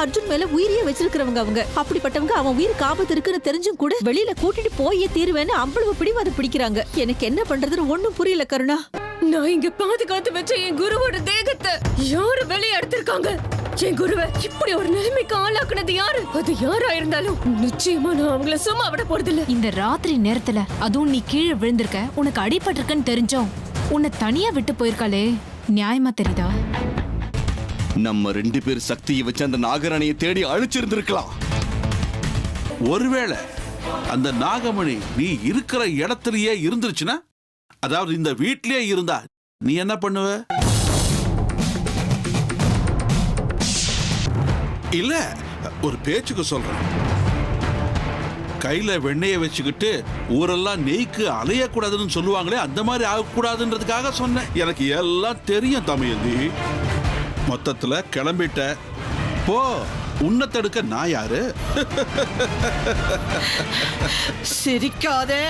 அர்ஜுன் மேல உயிரியே வச்சிருக்கிறவங்க அவங்க. அப்படிப்பட்டவங்க அவன் உயிருக்கு ஆபத்து இருக்குன்னு தெரிஞ்சும் கூட வெளியில கூட்டிட்டு போயே தீருவேன்னு அவ்வளவு பிடிவாதம் பிடிக்கிறாங்க. எனக்கு என்ன பண்றதுன்னு ஒண்ணும் புரியல கருணா. நான் இங்க பாதுகாத்து வச்ச என் குருவோட தேகத்தை யாரு வெளியே எடுத்திருக்காங்க? என் குருவை இப்படி ஒரு நிலைமைக்கு ஆளாக்குனது யாரு? அது யாரா இருந்தாலும் நிச்சயமா நான் அவங்கள சும்மா விட போறதில்ல. இந்த ராத்திரி நேரத்துல அதுவும் நீ கீழே விழுந்திருக்க, உனக்கு அடிபட்டிருக்குன்னு தெரிஞ்சோம் உன்னை தனியா விட்டு போயிருக்காளே, நியாயமா தெரியுதா? நம்ம 2 பேர் சக்தியை வச்சு அந்த நாகரணியை தேடி அழிச்சிருந்திருக்கலாம். ஒருவேளை அந்த நாகமணி நீ இருக்கிற இடத்துலயே இருந்துருச்சுன்னா, அதாவது இந்த வீட்லயே இருந்தா நீ என்ன பண்ணுவ? இல்ல, ஒரு பேச்சுக்கு சொல்றேன். கையில வெண்ணெயை வச்சுக்கிட்டு ஊரெல்லாம் நெய்க்கு அலையக்கூடாதுன்னு சொல்லுவாங்களே, அந்த மாதிரி ஆகக்கூடாதுன்றதுக்காக சொன்னேன். எனக்கு எல்லாம் தெரியும் தமையந்தி. மொத்தத்துல கிளம்பிட்ட போ, உன்னை தடுக்க நான் யாரு? சிரிக்காதே.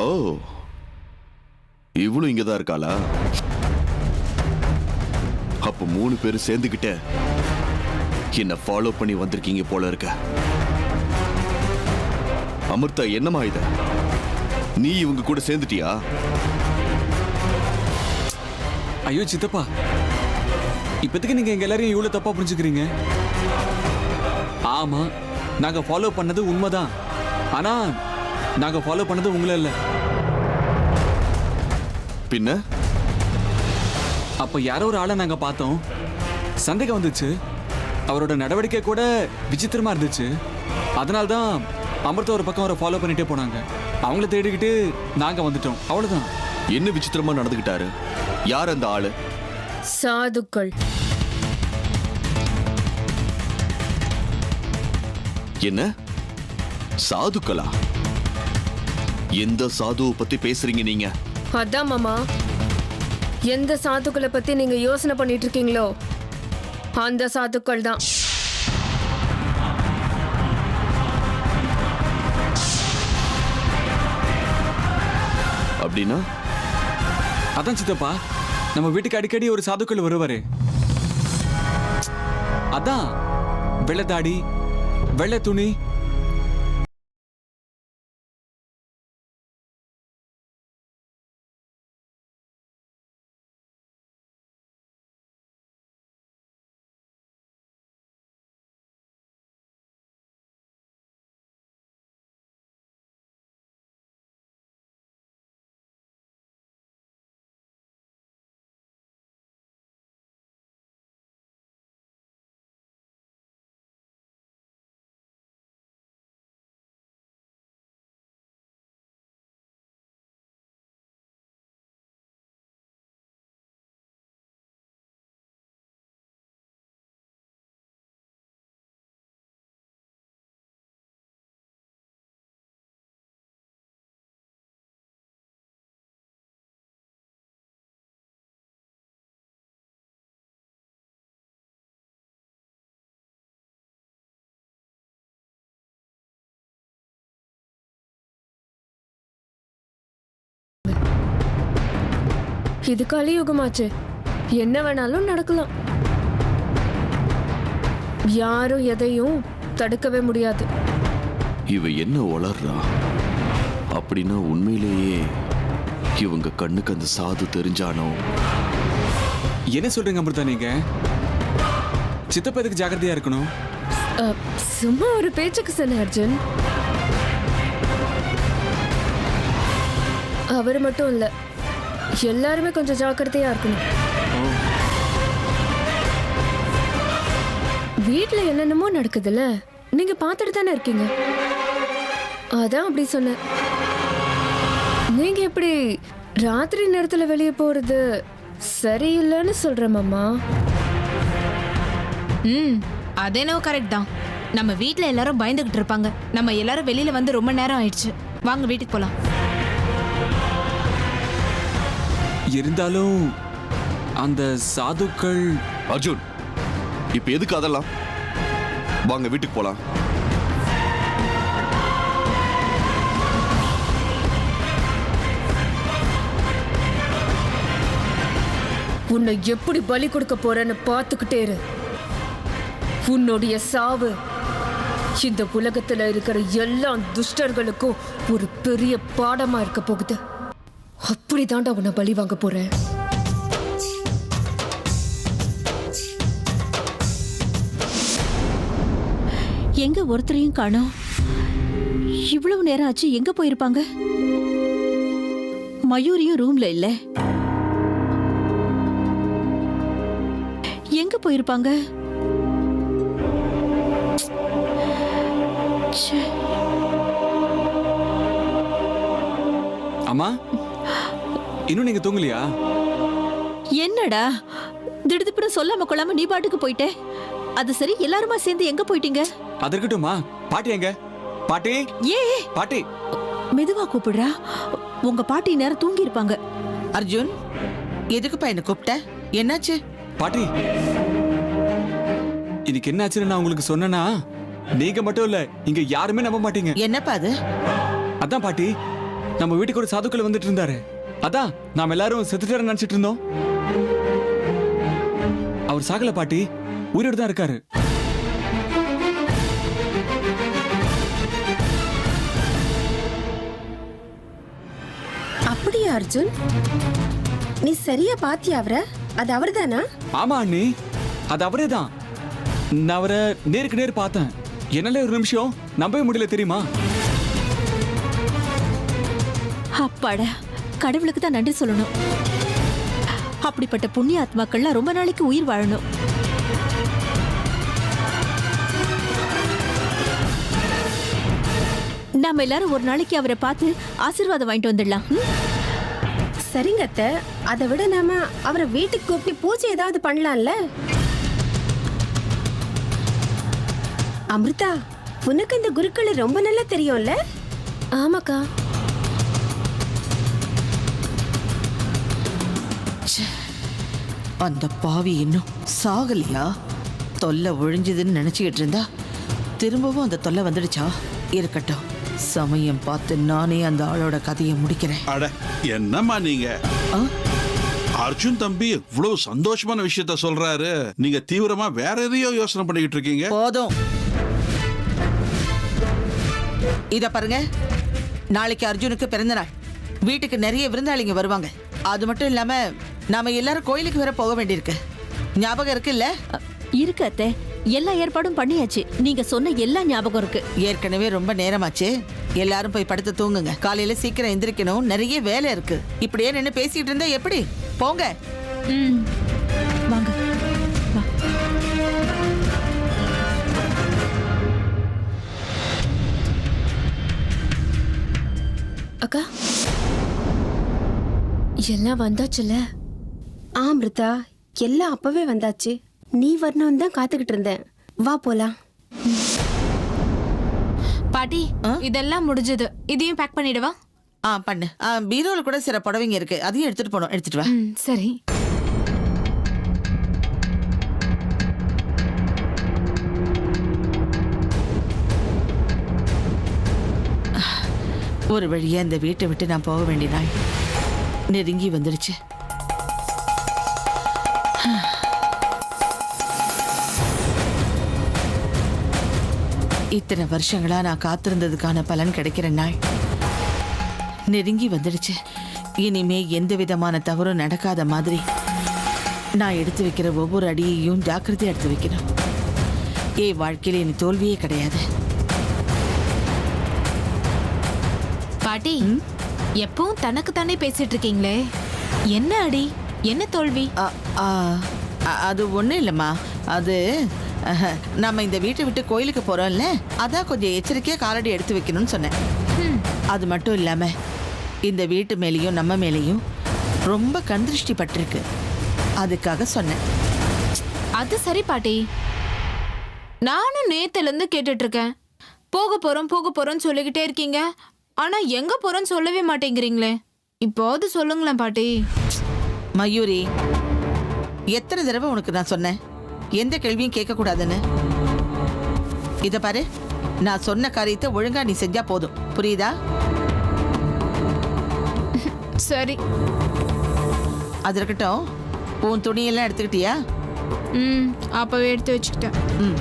ஓ, இவளும் இங்கதான் இருக்காளா? அப்ப 3 பேரும் சேர்ந்துகிட்ட என்ன ஃபாலோ பண்ணி வந்திருக்கீங்க போல இருக்க. அமிர்தா, என்னமா இத? நீ இவங்க கூட சேர்ந்துட்டியா? ஐயோ சித்தப்பா, இப்போதைக்கு நீங்க எங்க எல்லாரையும் இவ்வளவு தப்பா புரிஞ்சுக்கிறீங்க. ஆமா, நாங்க ஃபாலோ பண்ணது உண்மைதான். ஆனா நாங்க ஃபாலோ பண்ணது உங்களை இல்ல. பின்ன அப்ப யாரோ ஒரு ஆளை நாங்க பார்த்தோம், சந்தேகம் வந்துச்சு. அவரோட நடவடிக்கை கூட விசித்திரமா இருந்துச்சு. அதனால்தான் அமிர்தா ஒரு பக்கம் அவரை ஃபாலோ பண்ணிட்டே போனாங்க. அவங்கள தேடிக்கிட்டு நாங்க வந்துட்டோம், அவ்வளவுதான். என்ன விசித்திரமா நடந்துகிட்டாரு? யார் அந்த ஆளு? சாதுக்கள். என்ன சாதுக்களா? எந்த சாதுவை பத்தி பேசுறீங்க நீங்க? அதான் மாமா, எந்த சாதுக்களை பத்தி நீங்க யோசனை பண்ணிட்டு இருக்கீங்களோ அந்த சாதுக்கள் தான். அப்படின்னா? அதான் சித்தப்பா, நம்ம வீட்டுக்கு அடிக்கடி ஒரு சாதுக்கள் வருவாரு. அதான் வெள்ளை தாடி, வெள்ளை துணி. இது கலியுகமாச்சு, என்ன வேணாலும் நடக்கலாம். யாரும் எதையும் தடுக்கவே முடியாது. இவ என்ன வளர்றா? அப்படின்னா உண்மையிலேயே இவங்க கண்ணுக்கு அந்த சாது தெரிஞ்சானோ? என்ன சொல்றீங்க அமிர்தா நீங்க? சித்தப்பா எதுக்கு ஜாக்கிரதையா இருக்கணும்? சும்மா ஒரு பேச்சுக்கு சொன்ன அர்ஜுன். அவர் மட்டும் இல்ல, எல்லாருமே கொஞ்சம் ஜாக்கிரதையா இருக்கணும். வீட்டுல என்னென்னமோ நடக்குதுல்ல, நீங்க பார்த்துட்டு தானே இருக்கீங்க. அதான் அப்படி சொன்ன. நீங்க எப்படி ராத்திரி நேரத்துல வெளியே போறது சரியில்லைன்னு சொல்ற மாமா. அதேனோ கரெக்ட் தான். நம்ம வீட்ல எல்லாரும் பயந்துகிட்டு இருப்பாங்க. நம்ம எல்லாரும் வெளியில வந்து ரொம்ப நேரம் ஆயிடுச்சு. வாங்க வீட்டுக்கு போலாம். இருந்தாலும் அந்த சாதுக்கள். அர்ஜுன், இப்ப எதுக்கு அதெல்லாம்? வாங்க வீட்டுக்கு போலாம். உன்னை எப்படி பலி கொடுக்க போறேன்னு பார்த்துக்கிட்டே இரு. உன்னுடைய சாவு இந்த உலகத்துல இருக்கிற எல்லா துஷ்டர்களுக்கும் ஒரு பெரிய பாடமா இருக்க போகுது. அப்படிதான்டா உன்னை பலி வாங்க போறேன். எங்க ஒருத்தரையும் காணோம். இவ்வளவு நேரம் ஆச்சு, எங்க போயிருப்பாங்க? மயூரியும் ரூம்ல இல்ல. எங்க போயிருப்பாங்க? ச்சே. அம்மா இன்னும் நீங்க தூங்கலையா? என்னடா திடுதிப்புன்னு சொல்லாம கொள்ளாம நீ பாட்டுக்கு போயிட்டே. அது சரி, எல்லாருமா சேர்ந்து எங்க போயிட்டீங்க? அது இருக்கட்டும்மா. பாட்டி எங்க? பாட்டி, ஏ பாட்டி. மெதுவா கூப்பிடுறா. உங்க பாட்டி நேரம் தூங்கி இருப்பாங்க. அர்ஜுன், எதுக்குப்பா என்ன கூப்பிட்ட? என்னாச்சு? பாட்டி, இன்னைக்கு என்ன ஆச்சுன்னு நான் உங்களுக்கு சொன்னேன்னா நீங்க மட்டும் இல்ல, இங்க யாருமே நம்ப மாட்டீங்க. என்னப்பா அது? அதான் பாட்டி, நம்ம வீட்டுக்கு ஒரு சாதுக்கள் வந்துட்டு இருந்தாரு. அதான் நாம எல்லாரும் செத்துட்டாரு நினைச்சிட்டு இருந்தோம். அவர் சாகல பாட்டி, உயிரோடு தான் இருக்காரு. அப்படியா அர்ஜுன்? நீ சரியா பாத்தியா அவரை? அது அவர்தானா? ஆமா அண்ணி, அது அவரே தான். நான் அவரை நேருக்கு நேர் பார்த்தேன். என்னால ஒரு நிமிஷம் நம்பவே முடியல தெரியுமா? அப்பாடா, கடவுளுக்கு தான் நன்றி சொல்லணும். அப்படிப்பட்ட புண்ணிய ஆத்மாக்கள்லாம் ரொம்ப நாளைக்கு உயிர் வாழணும். நாம எல்லாரும் ஒரு நாளைக்கு அவரை பார்த்து ஆசீர்வாதம் வாங்கிட்டு வந்துடலாம். சரிங்க அத்தை, அதை விட நாம அவரை வீட்டுக்கு கூப்பிட்டு பூஜை ஏதாவது பண்ணலாம்ல? அமிர்தா, உனக்கு இந்த குருக்களை ரொம்ப நல்லா தெரியும்ல? ஆமாக்கா. அந்த பாவி இன்னும் சாகலையா? தொல்லை ஒழிஞ்சதுன்னு நினைச்சுக்கிட்டு இருந்தா திரும்பவும் அந்த தொல்லை வந்துடுச்சா? இருக்கட்டும், சமயம் பார்த்து நானே அந்த ஆளோட கதையை முடிக்கிறேன். அட என்னம்மா நீங்க? அர்ஜுன் தம்பி இவ்வளவு சந்தோஷமான விஷயத்த சொல்றாரு, நீங்க தீவிரமா வேற எதையோ யோசனை பண்ணிக்கிட்டு இருக்கீங்க. போதும். இத பாருங்க, நாளைக்கு அர்ஜுனுக்கு பிறந்த நாள். வீட்டுக்கு நிறைய விருந்தாளிங்க வருவாங்க. அது மட்டும் இல்லாம நாம எல்லாரும் கோயிலுக்கு வேற போக வேண்டியிருக்கு. ஞாபகம் இருக்குல்ல? இருக்கு அத்தை, எல்லா ஏற்பாடும் பண்ணியாச்சு. நீங்க சொன்ன எல்லா ஞாபகம் இருக்கு. ஏற்கனவே ரொம்ப நேரமாச்சு. எல்லாரும் போய் படுத்து தூங்குங்க. காலையில சீக்கிரம் எந்திரிக்கணும், நிறைய வேலை இருக்கு. இப்படியே நின்று பேசிட்டு இருந்தா எப்படி? போங்க. வாங்க வா. அக்கா, எல்லாம் வந்தாச்சுல்ல? அமிர்தா, எல்லாம் அப்பவே வந்தாச்சு. நீ வரணும்னு தான் காத்துக்கிட்டு இருந்தேன். வா போலாம். பாட்டி, இதெல்லாம் முடிஞ்சது. இதையும் பேக் பண்ணிடவா? பண்ணு. பீரோல கூட சில புடவைங்க இருக்கு, அதையும் எடுத்துட்டு போனோம். எடுத்துட்டு வா. சரி. ஒரு வழியா இந்த வீட்டை விட்டு நான் போக வேண்டிய நாள் நெருங்கி வந்துடுச்சு. இத்தனை வருஷங்களா நான் காத்திருந்ததுக்கான பலன் கிடைக்கிற நாள் நெருங்கி வந்துடுச்சு. இனிமே எந்த விதமான தவறும் நடக்காத மாதிரி நான் எடுத்து வைக்கிற ஒவ்வொரு அடியையும் ஜாக்கிரதையா எடுத்து வைக்கணும். என் வாழ்க்கையில இனி தோல்வியே கிடையாது. பாட்டி, எப்பவும் தனக்கு தானே பேசிட்டு இருக்கீங்களே, என்ன அடி, என்ன தோல்வி? அது ஒண்ணும் இல்லம்மா. அது நம்ம இந்த வீட்டை விட்டு கோயிலுக்கு போறோம்ல, அதான் கொஞ்சம் எச்சரிக்கையா காலடி எடுத்து வைக்கணும்னு சொன்னேன். அது மட்டும் இல்லாம இந்த வீட்டு மேலேயும் நம்ம மேலேயும் ரொம்ப கண்திருஷ்டி பட்டிருக்கு, அதுக்காக சொன்னேன். அது சரி பாட்டி, நானும் நேத்துல இருந்து கேட்டுட்டு இருக்கேன். போக போறோம்னு சொல்லிக்கிட்டே இருக்கீங்க, ஆனா எங்க போறோம்னு சொல்லவே மாட்டேங்கிறீங்களே. இப்போது சொல்லுங்களேன் பாட்டி. மயூரி, எத்தனை தடவை உனக்கு நான் சொன்னேன் எந்த கேள்வியும் கேட்க கூடாதுன்னு? இத பாரு, நான் சொன்ன காரியத்தை ஒழுங்கா நீ செஞ்சா போதும், புரியுதா? சரி. அது இருக்கட்டும், உன் துணியெல்லாம் எடுத்துக்கிட்டியா? ம் அப்பவே எடுத்து வச்சுக்கிட்டேன். ம்.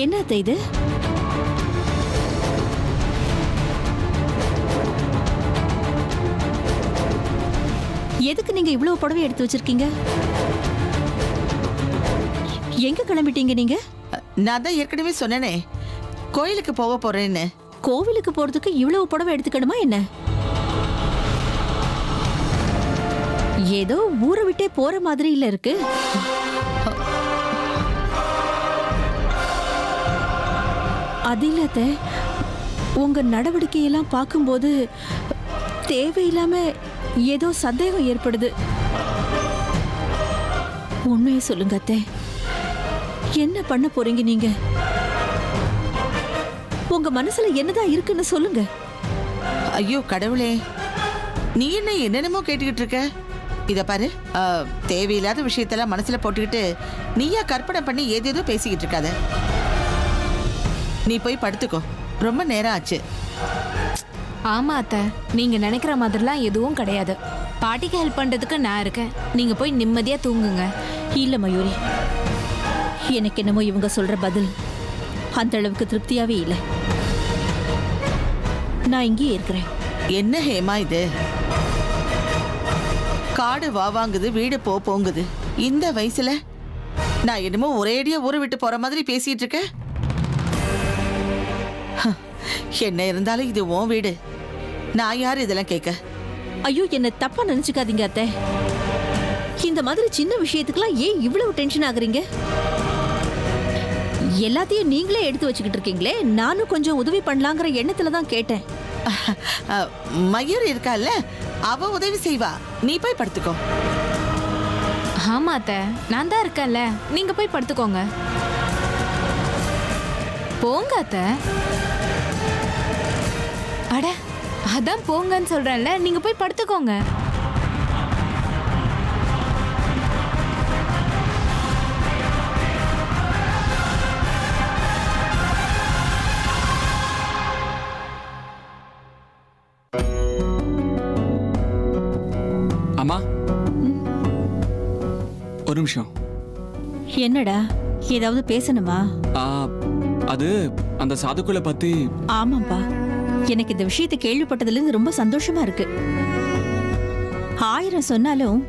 என்ன அத்தை இது? எதுக்கு நீங்க இவ்வளவு புடவை எடுத்து வச்சிருக்கீங்க? எங்க கிளம்பிட்டீங்க நீங்க? நான் தான் ஏற்கனவே சொன்னேனே கோயிலுக்கு போக போறேன்னு. கோவிலுக்கு போறதுக்கு இவ்வளவு புடவை எடுத்துக்கணுமா என்ன? ஏதோ ஊரை விட்டே போற மாதிரி இல்ல இருக்கு. அது இல்ல அத்தை, உங்க நடவடிக்கையெல்லாம் பார்க்கும்போது தேவையில்லாம ஏதோ சந்தேகம் ஏற்படுது. உண்மையை சொல்லுங்க அத்தை, என்ன பண்ண போறீங்க நீங்க? உங்க மனசுல என்னதான் இருக்குன்னு சொல்லுங்க. ஐயோ கடவுளே, நீ என்ன என்னென்னமோ கேட்டுக்கிட்டு இருக்க? இத பாரு, தேவையில்லாத விஷயத்தெல்லாம் மனசுல போட்டுக்கிட்டு நீயா கற்பனை பண்ணி ஏதேதோ பேசிக்கிட்டு இருக்காத. நீ போய் படுத்துக்கோ, ரொம்ப நேரம் ஆச்சு. ஆமா அத்தை, நீங்க நினைக்கிற மாதிரிலாம் எதுவும் கிடையாது. பாட்டிக்கு ஹெல்ப் பண்றதுக்கு நான் இருக்கேன். நீங்க போய் நிம்மதியா தூங்குங்க. இல்ல மயூரி, எனக்கு என்னமோ இவங்க சொல்ற பதில் அந்த அளவுக்கு திருப்தியாவே இல்லை. நான் இங்கேயே இருக்கிறேன். என்ன ஹேமா இது? காடு வா வாங்குது, வீடு போ போங்குது. இந்த வயசுல நான் என்னமோ ஒரேடியா ஊரை விட்டு போற மாதிரி பேசிட்டு இருக்க. என்ன இருந்தாலும் இது உன் வீடு, நான் யாரு இதெல்லாம் கேட்க? ஐயோ, என்ன தப்பா நினைச்சுக்காதீங்க அத்தை. இந்த மாதிரி சின்ன விஷயத்துக்குலாம் ஏன் இவ்வளவு டென்ஷன் ஆகுறீங்க? எல்லாத்தையும் நீங்களே எடுத்து வச்சுக்கிட்டு இருக்கீங்களே, நானும் கொஞ்சம் உதவி பண்ணலாங்கிற எண்ணத்துல தான் கேட்டேன். மயூர் இருக்கால, அவ உதவி செய்வா. நீ போய் படுத்துக்கோ. ஆமா அத்தை, நான் தான் இருக்கேன்ல, நீங்க போய் படுத்துக்கோங்க. போங்க அத்தை. அட அதான் போங்கன்னு சொல்றேன்ல, நீங்க போய் படுத்துக்கோங்க. அம்மா, ஒரு நிமிஷம். என்னடா, ஏதாவது பேசணுமா? ஆ, அது அந்த சாதுக்குள்ள பத்தி. ஆமாப்பா, எனக்கு இந்த விஷயத்தை கேள்விப்பட்டதுல இருந்து ரொம்ப சந்தோஷமா இருக்கு. 1000 சொன்னாலும்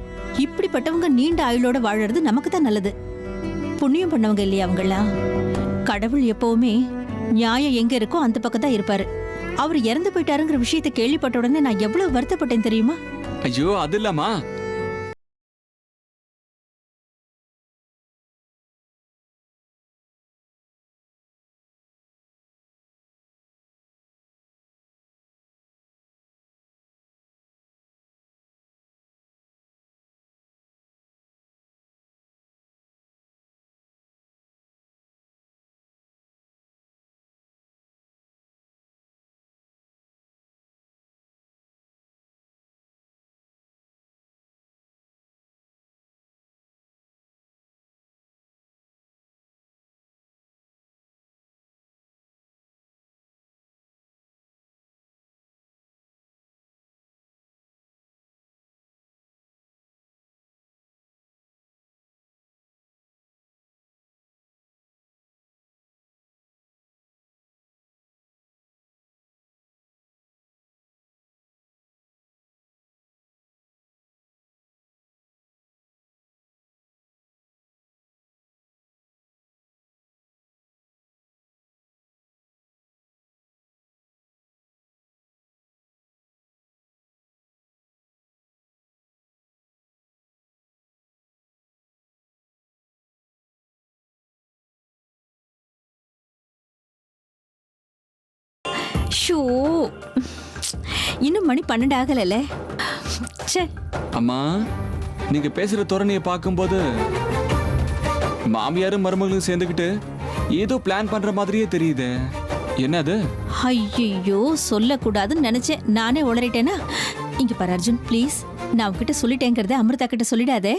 இப்படிப்பட்டவங்க நீண்ட ஆயுளோட வாழறது நமக்கு தான் நல்லது. புண்ணியம் பண்ணவங்க இல்லையா அவங்கெல்லாம்? கடவுள் எப்பவுமே நியாயம் எங்க இருக்கோ அந்த பக்கம் தான் இருப்பாரு. அவர் இறந்து போயிட்டாருங்கிற விஷயத்தை கேள்விப்பட்ட உடனே நான் எவ்வளவு வருத்தப்பட்டேன் தெரியுமா? ஐயோ, அது இல்லம்மா. ஷோ, இன்னும் மணி 12 ஆகலல்ல. ச்சே. அம்மா, நீங்க பேசுற தோரணையை பார்க்கும்போது மாமியாரும் மருமகளும் சேர்ந்துக்கிட்டு ஏதோ பிளான் பண்ற மாதிரியே தெரியுது. என்னது? ஐயோ, சொல்லக்கூடாதுன்னு நினைச்சேன், நானே உளறிட்டேனா? இங்க பாரு அர்ஜுன், ப்ளீஸ், நான் உன்கிட்ட சொல்லிட்டேங்கிறத அமிர்தா கிட்ட சொல்லிடாதே.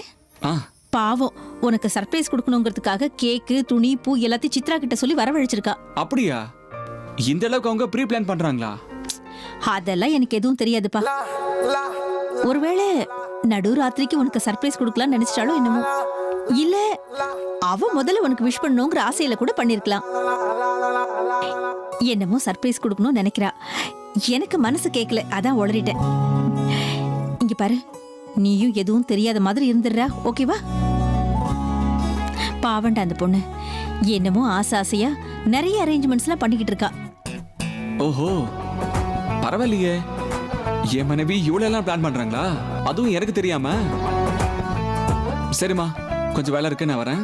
ஆ, பாவம், உனக்கு சர்ப்ரைஸ் கொடுக்கணுங்கிறதுக்காக கேக்கு, துணி, பூ எல்லாத்தையும் சித்ரா கிட்ட சொல்லி வரவழைச்சிருக்கா. அப்படியா? இந்த அளவுக்கு அவங்க ப்ரீ பிளான் பண்றாங்களா? அதெல்லாம் எனக்கு எதுவும் தெரியாதுப்பா. ஒருவேளை நடுராத்திரிக்கு உனக்கு சர்ப்ரைஸ் கொடுக்கலாம்னு நினைச்சிட்டாலும் என்னமோ, இல்ல அவ முதல்ல உனக்கு விஷ் பண்ணணுங்கிற ஆசையில கூட பண்ணிருக்கலாம். என்னமோ சர்ப்ரைஸ் கொடுக்கணும்னு நினைக்கிறா. எனக்கு மனசு கேட்கல, அதான் உளறிட்டேன். இங்க பாரு, நீயும் எதுவும் தெரியாத மாதிரி இருந்துடுறா, ஓகேவா? பாவண்டா அந்த பொண்ணு, என்னமோ ஆசையா நிறைய அரேஞ்ச்மெண்ட்ஸ்லாம் பண்ணிக்கிட்டு இருக்கா. ஓஹோ, பரவாயில்லையே. என் மனைவி இவ்வளவு எல்லாம் பிளான் பண்றாங்களா? அதுவும் எனக்கு தெரியாம. சரிம்மா, கொஞ்சம் வேலை இருக்கு, நான் வரேன்.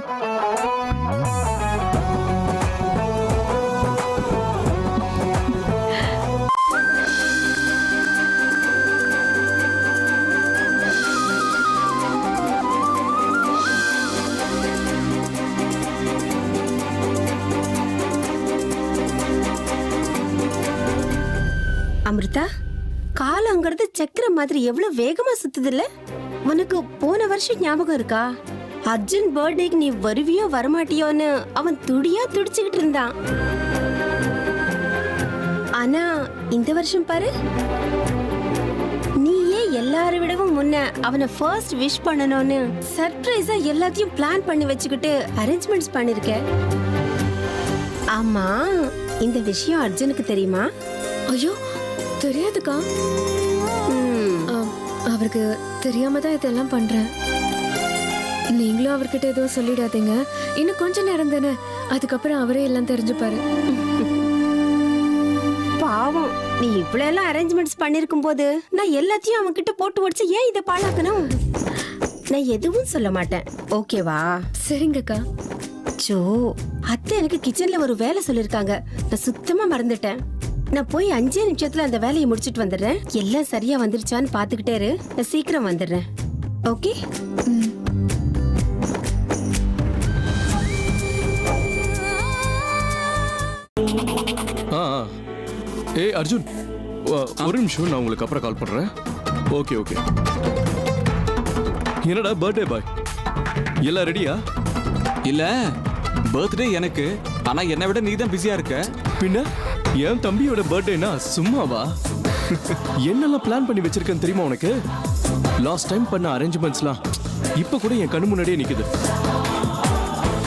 அமிர்தா, காலங்கிறது சக்கர மாதிரி எவ்வளவு வேகமா சுத்துதுல்ல. உனக்கு போன வருஷம் ஞாபகம் இருக்கா? அர்ஜுன் பர்த்டேக்கு நீ வருவியோ வரமாட்டியோன்னு அவன் துடியா துடிச்சுக்கிட்டு இருந்தான். ஆனா இந்த வருஷம் பாரு, நீயே எல்லாரை விடவும் முன்ன அவனை ஃபர்ஸ்ட் விஷ் பண்ணணும்னு சர்ப்ரைஸா எல்லாத்தையும் பிளான் பண்ணி வச்சுக்கிட்டு அரேஞ்ச்மெண்ட்ஸ் பண்ணிருக்க. ஆமா, இந்த விஷயம் அர்ஜுனுக்கு தெரியுமா? ஐயோ, தெரியாதுக்கா. அவருக்கு தெரியாம தான் இதெல்லாம் பண்றேன். நீங்களும் அவர்கிட்ட எதுவும் சொல்லிடாதீங்க. இன்னும் கொஞ்ச நேரம் தானே, அதுக்கப்புறம் அவரே எல்லாம் தெரிஞ்சுப்பாரு. பாவம், நீ இவ்வளவு எல்லாம் அரேஞ்ச்மெண்ட்ஸ் பண்ணிருக்கும் போது நான் எல்லாத்தையும் அவன் கிட்ட போட்டு உடைச்சு ஏன் இதை பாழாக்கணும்? நான் எதுவும் சொல்ல மாட்டேன், ஓகேவா? சரிங்கக்கா. சோ, அத்தை எனக்கு கிச்சன்ல ஒரு வேலை சொல்லிருக்காங்க, நான் சுத்தமா மறந்துட்டேன். நான் போய் 5 நிமிஷத்துல அந்த வேலையை முடிச்சிட்டு வந்துடுறேன். எல்லாம் சரியா வந்துருச்சான்னு பாத்துக்கிட்டே இரு, நான் சீக்கிரம் வந்துடுறேன், ஓகே? ஏய் அர்ஜுன், ஒரு நிமிஷம், நான் உங்களுக்கு அப்புறம் கால் பண்றேன். Okay okay. என்னடா பர்த்டே பாய், எல்லாம் ரெடியா? இல்ல, பர்த்டே எனக்கு, ஆனா என்னை விட நீ தான் பிஸியா இருக்க. பின்ன என் தம்பியோட பர்த்டேனா சும்மாவா? என்னெல்லாம் பிளான் பண்ணி வச்சிருக்கேன்னு தெரியுமா உனக்கு? லாஸ்ட் டைம் பண்ண அரேஞ்ச்மெண்ட்ஸ்லாம் இப்ப கூட என் கண்ணு முன்னாடியே நிக்குது.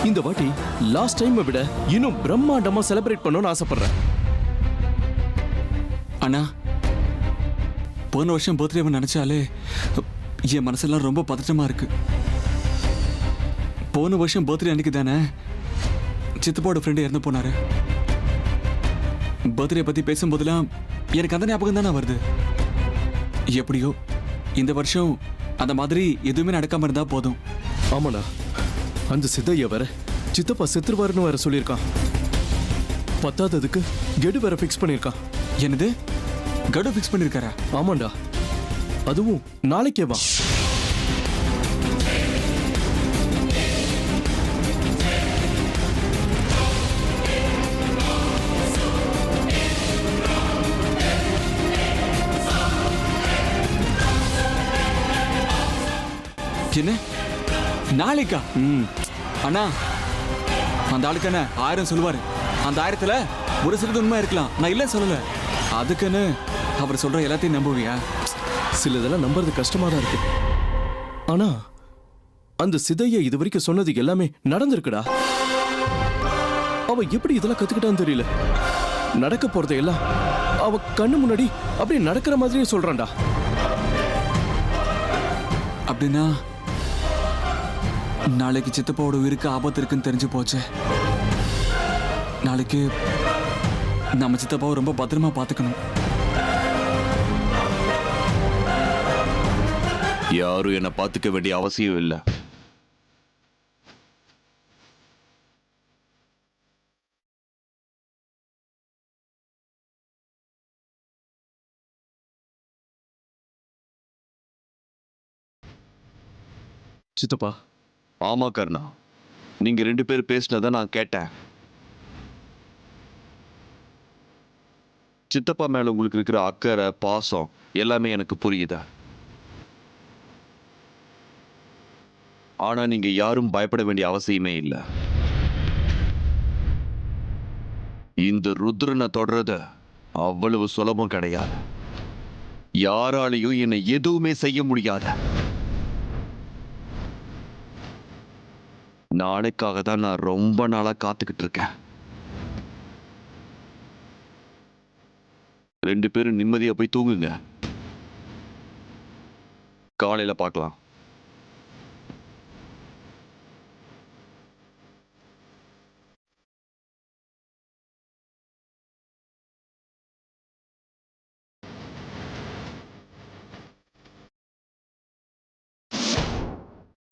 இந்த வாட்டி லாஸ்ட் டைமை விட இன்னும் பிரம்மாண்டமா செலிப்ரேட் பண்ணணும்னு ஆசைப்படுறேன். அண்ணா, போன வருஷம் பர்த்டே நினைச்சாலே என் மனசெல்லாம் ரொம்ப பதட்டமா இருக்கு. போன வருஷம் பர்த்டே அன்னைக்கு தானே சித்தப்பாவோட ஃப்ரெண்டு இறந்து போனாரு. பர்த்டே பத்தி பேசும்போதெல்லாம் எனக்கு அந்த ஞாபகம் தானே வருது. எப்படியோ இந்த வருஷம் அந்த மாதிரி எதுவுமே நடக்காம இருந்தா போதும். ஆமாடா, அந்த சித்தைய வேற சித்தப்பா செத்துருவாருன்னு வேற சொல்லியிருக்கான். பத்தாததுக்கு கெடு வேற ஃபிக்ஸ் பண்ணியிருக்கான். என்னது, கடு ஃபிக்ஸ் பண்ணிருக்காரா? ஆமாண்டா, அதுவும் நாளைக்கே வா. என்ன, நாளைக்கா? அண்ணா, அந்த ஆளுக்கான 1000 சொல்லுவாரு. அந்த 1000த்துல ஒரு சிலது உண்மை இருக்கலாம், நான் இல்ல சொல்லல. அதுக்குன்னு அவர் சொல்ற எல்லாத்தையும் நம்புவியா? சிலதெல்லாம் நம்புறது கஷ்டமா தான் இருக்கு. ஆனா அந்த சிதைய இது வரைக்கும் சொன்னது எல்லாமே நடந்திருக்குடா. அவ எப்படி இதெல்லாம் கத்துக்கிட்டான்னு தெரியல. நடக்க போறதை எல்லாம் அவ கண்ணு முன்னாடி அப்படியே நடக்கிற மாதிரியே சொல்றான்டா. அப்படின்னா நாளைக்கு சித்தப்பாவோட உயிருக்கு ஆபத்து இருக்குன்னு தெரிஞ்சு போச்சு. நாளைக்கு நம்ம சித்தப்பாவை ரொம்ப பத்திரமா பார்த்துக்கணும். யாரும் என்ன பார்த்துக்க வேண்டிய அவசியம் இல்லை. சித்தப்பா. ஆமா கர்ணா, நீங்க 2 பேர் பேசினதை நான் கேட்டேன். சித்தப்பா மேல உங்களுக்கு இருக்கிற அக்கறை, பாசம் எல்லாமே எனக்கு புரியுதா. ஆனா நீங்க யாரும் பயப்பட வேண்டிய அவசியமே இல்லை. இந்த ருத்ரனை தொடர்றது அவ்வளவு சுலபம் கிடையாது. யாராலையும் என்னை எதுவுமே செய்ய முடியாது. நாளைக்காக தான் நான் ரொம்ப நாளா காத்துக்கிட்டு இருக்கேன். 2 பேரும் நிம்மதியா போய் தூங்குங்க. காலையில பார்க்கலாம்.